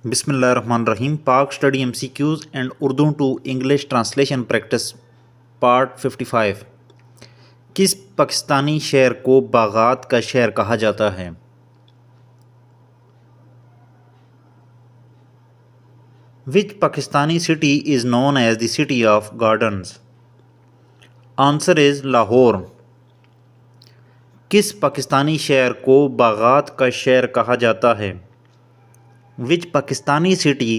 बिस्मिल्लाहिर्रहमानिर्रहीम। Pak study MCQs and Urdu to English translation practice part 55। किस पाकिस्तानी शहर को बागात का शहर कहा जाता है? Which Pakistani city is known as the city of gardens? Answer is Lahore. किस पाकिस्तानी शहर को बागात का शहर कहा जाता है? Which Pakistani city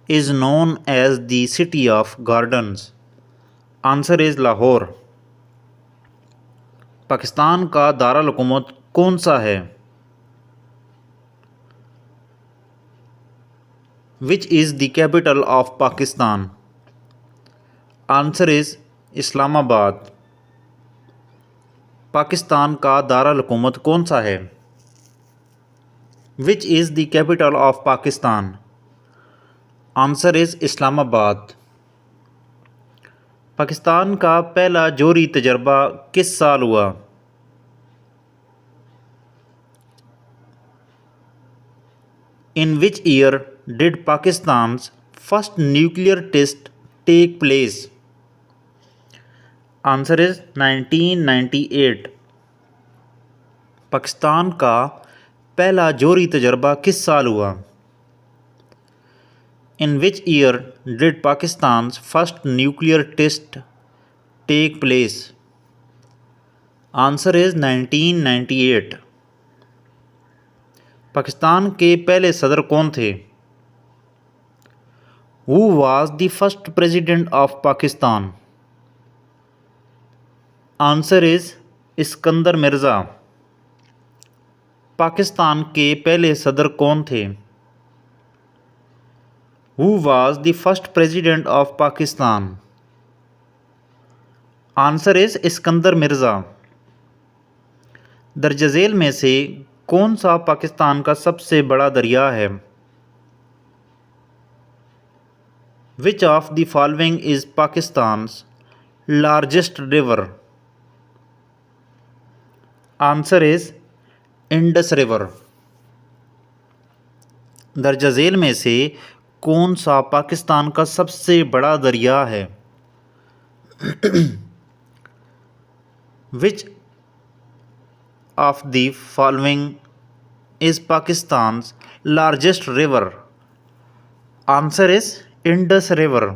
is known as the city of gardens? Answer is Lahore. Pakistan का दारुल हुकूमत कौन सा है? Which is the capital of Pakistan? Answer is Islamabad. Pakistan का दारुल हुकूमत कौन सा है? Which is the capital of Pakistan? Answer is Islamabad. Pakistan का पहला जोहरी तजर्बा किस साल हुआ? In which year did Pakistan's first nuclear test take place? Answer is 1998। Pakistan का पहला जोहरी तजर्बा किस साल हुआ? In which year did Pakistan's first nuclear test take place? Answer is 1998। Pakistan के पहले सदर कौन थे? Who was the first president of Pakistan? Answer is Iskander Mirza. Pakistan के पहले सदर कौन थे? Who was the first president of Pakistan? Answer is Iskander Mirza. दर्ज झेल में से कौन सा पाकिस्तान का सबसे बड़ा दरिया है? Which of the following is Pakistan's largest river? Answer is Indus river. दर्ज झेल में से कौन सा पाकिस्तान का सबसे बड़ा दरिया है? Which of the following is Pakistan's largest river? Answer is Indus river.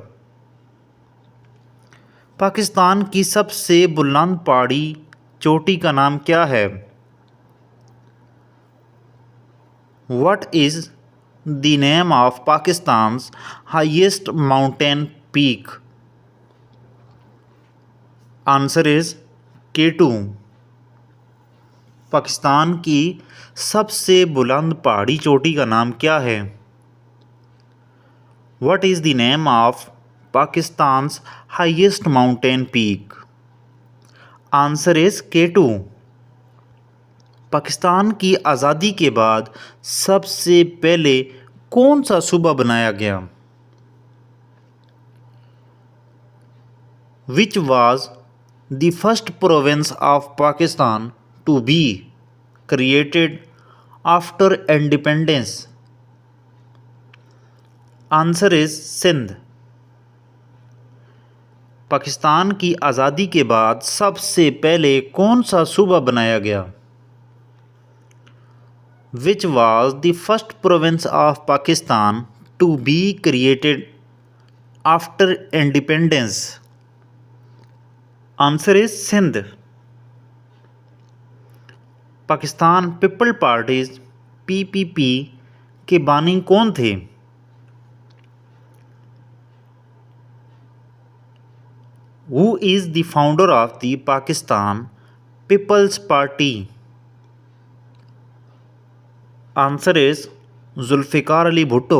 Pakistan की सबसे बुलंद पहाड़ी चोटी का नाम क्या है? What is the name of Pakistan's highest mountain peak? Answer is K2। Pakistan की सबसे बुलंद पहाड़ी चोटी का नाम क्या है? What is the name of Pakistan's highest mountain peak? Answer is K2। Pakistan की आज़ादी के बाद सबसे पहले कौन सा सूबा बनाया गया? Which was the first province of Pakistan to be created after independence? Answer is Sindh. Pakistan की आज़ादी के बाद सबसे पहले कौन सा सूबा बनाया गया? Which was the first province of Pakistan to be created after independence? Answer is Sindh। Pakistan people party PPP के बानी कौन थे? Who is the founder of the Pakistan People's Party? Answer is Zulfikar Ali Bhutto.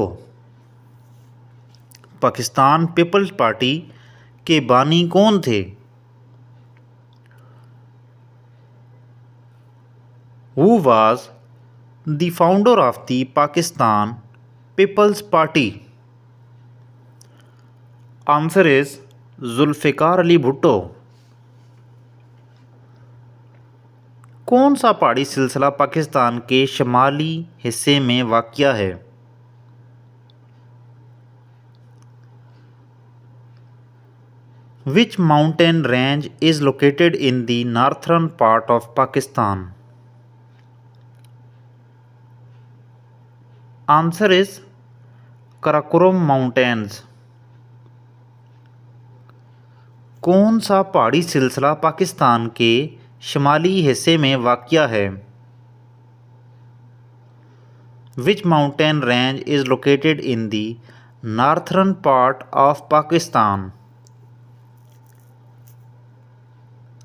Pakistan People's Party के बानी कौन थे? Who was the founder of the Pakistan People's Party? Answer is Zulfikar Ali Bhutto. कौन सा पहाड़ी सिलसिला पाकिस्तान के शुमाली हिस्से में वाक़या है? Which mountain range is located in the northern part of Pakistan? Answer is Karakoram Mountains. कौन सा पहाड़ी सिलसिला पाकिस्तान के शुमाली हिस्से में वाक़या है? Which mountain range is located in the northern part of Pakistan?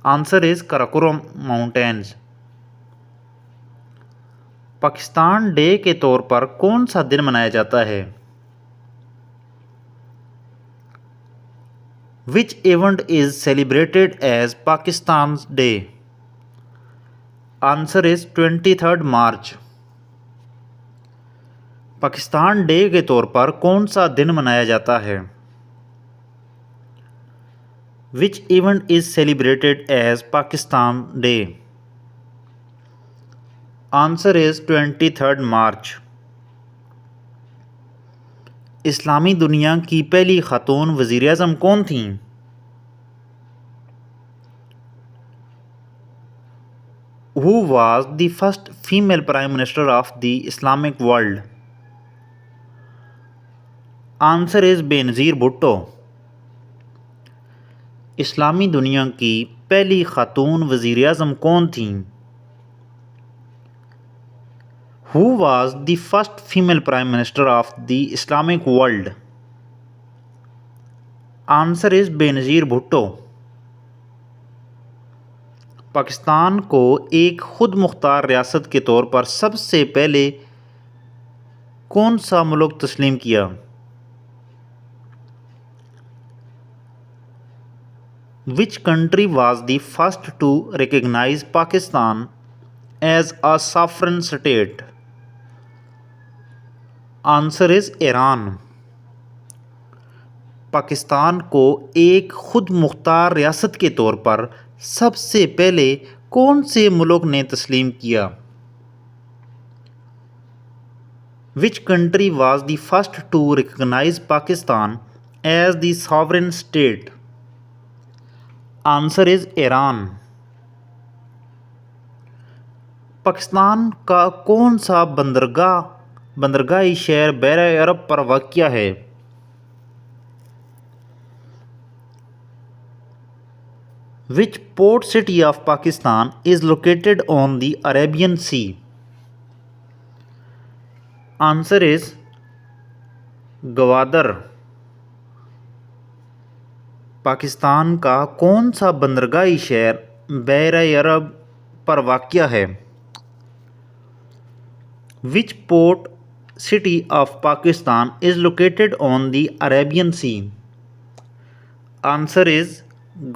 Answer is Karakoram Mountains. Pakistan day के तौर पर कौन सा दिन मनाया जाता है? Which event is celebrated as Pakistan's Day? Answer is 23rd March. Pakistan day के तौर पर कौन सा दिन मनाया जाता है? Which event is celebrated as Pakistan Day? Answer is 23rd March. इस्लामी दुनिया की पहली खातून वज़ीर-ए-आज़म कौन थीं? Who was the first female Prime Minister of the Islamic world? Answer is Benazir Bhutto. इस्लामी दुनिया की पहली खातून वज़ीर-ए-आज़म कौन थीं? Who was the first female Prime Minister of the Islamic world? Answer is Benazir Bhutto. Pakistan को एक खुद मुख्तार रियासत के तौर पर सबसे पहले कौन सा मुल्क तस्लीम किया? Which country was the first to recognize Pakistan as a sovereign state? Answer is Iran. Pakistan को एक खुद मुख्तार रियासत के तौर पर सबसे पहले कौन से मुल्क ने तस्लीम किया? Which country was the first to recognize Pakistan as the sovereign state? Answer is Iran. Pakistan का कौन सा बंदरगाही शहर बहरे अरब पर वाक़या है? Which port city of Pakistan is located on the Arabian Sea? Answer is Gwadar. Pakistan का कौन सा बंदरगाही शहर बहरे अरब पर वाक़या है? Which port city of Pakistan is located on the Arabian Sea? Answer is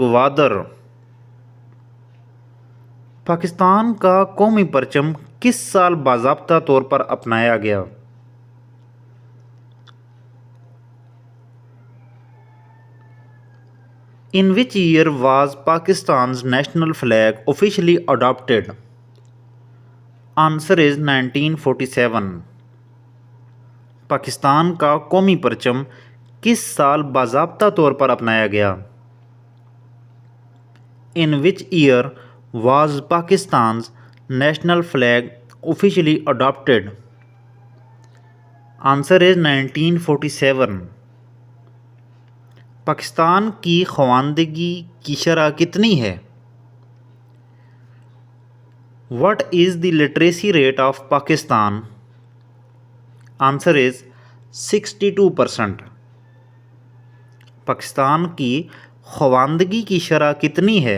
Gwadar. Pakistan का कौमी परचम किस साल बाज़ाब्ता तौर पर अपनाया गया? In which year was Pakistan's national flag officially adopted? Answer is 1947. Pakistan का कौमी परचम किस साल बाज़ाब्ता तौर पर अपनाया गया? In which year was Pakistan's national flag officially adopted? Answer is 1947. Pakistan की ख़वानदगी की शरह कितनी है? What is the literacy rate of Pakistan? Answer is 62%. Pakistan की ख़वानदगी की शरह कितनी है?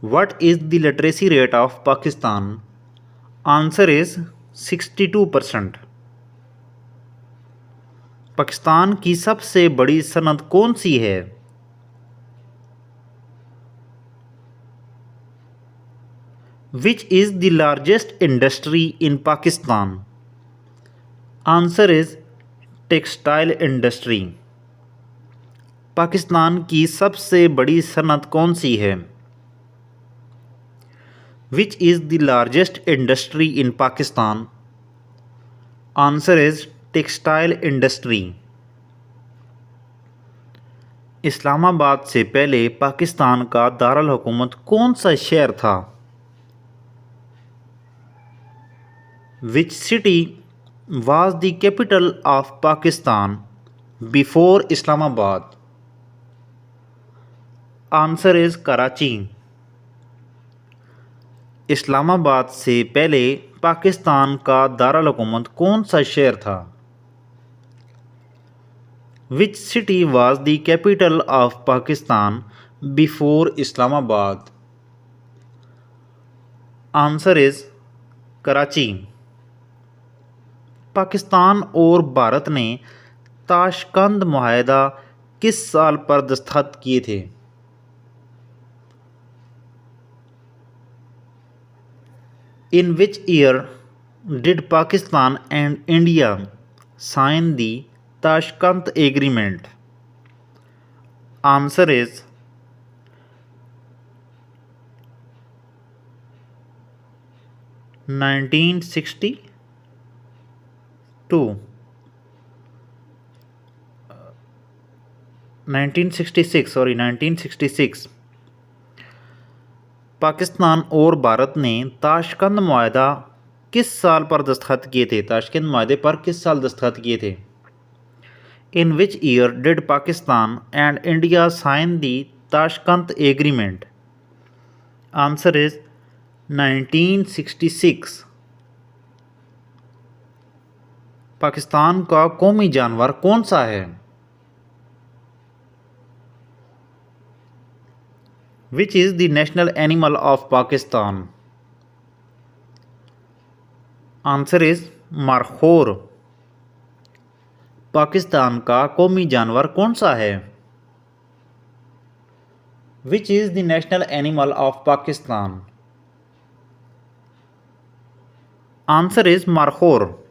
What is the literacy rate of Pakistan? Answer is 62%. Pakistan की सबसे बड़ी सनत कौन सी है? Which is the largest industry in Pakistan? Answer is textile industry. Pakistan की सबसे बड़ी सनत कौन सी है? Which is the largest industry in Pakistan? Answer is textile industry. Islamabad से पहले पाकिस्तान का दारुल हुकूमत कौन सा शहर था? Which city was the capital of Pakistan before Islamabad? Answer is Karachi. Islamabad से पहले पाकिस्तान का दारुल हुकूमत कौन सा शहर था? Which city was the capital of Pakistan before Islamabad? Answer is Karachi. Pakistan और भारत ने ताशकंद मुआहदा किस साल पर दस्तखत किए थे? In which year did Pakistan and India sign the Tashkent Agreement? Answer is 1966. Pakistan और भारत ने ताशकंद मुआहदा किस साल पर दस्तखत किए थे? ताशकंद मुआहदे पर किस साल दस्तखत किए थे? In which year did Pakistan and India sign the Tashkent Agreement? Answer is 1966. Pakistan का कौमी जानवर कौन सा है? Which is the national animal of Pakistan? Answer is मरखोर. Pakistan का कौमी जानवर कौन सा है? Which is the national animal of Pakistan? Answer is मरखोर.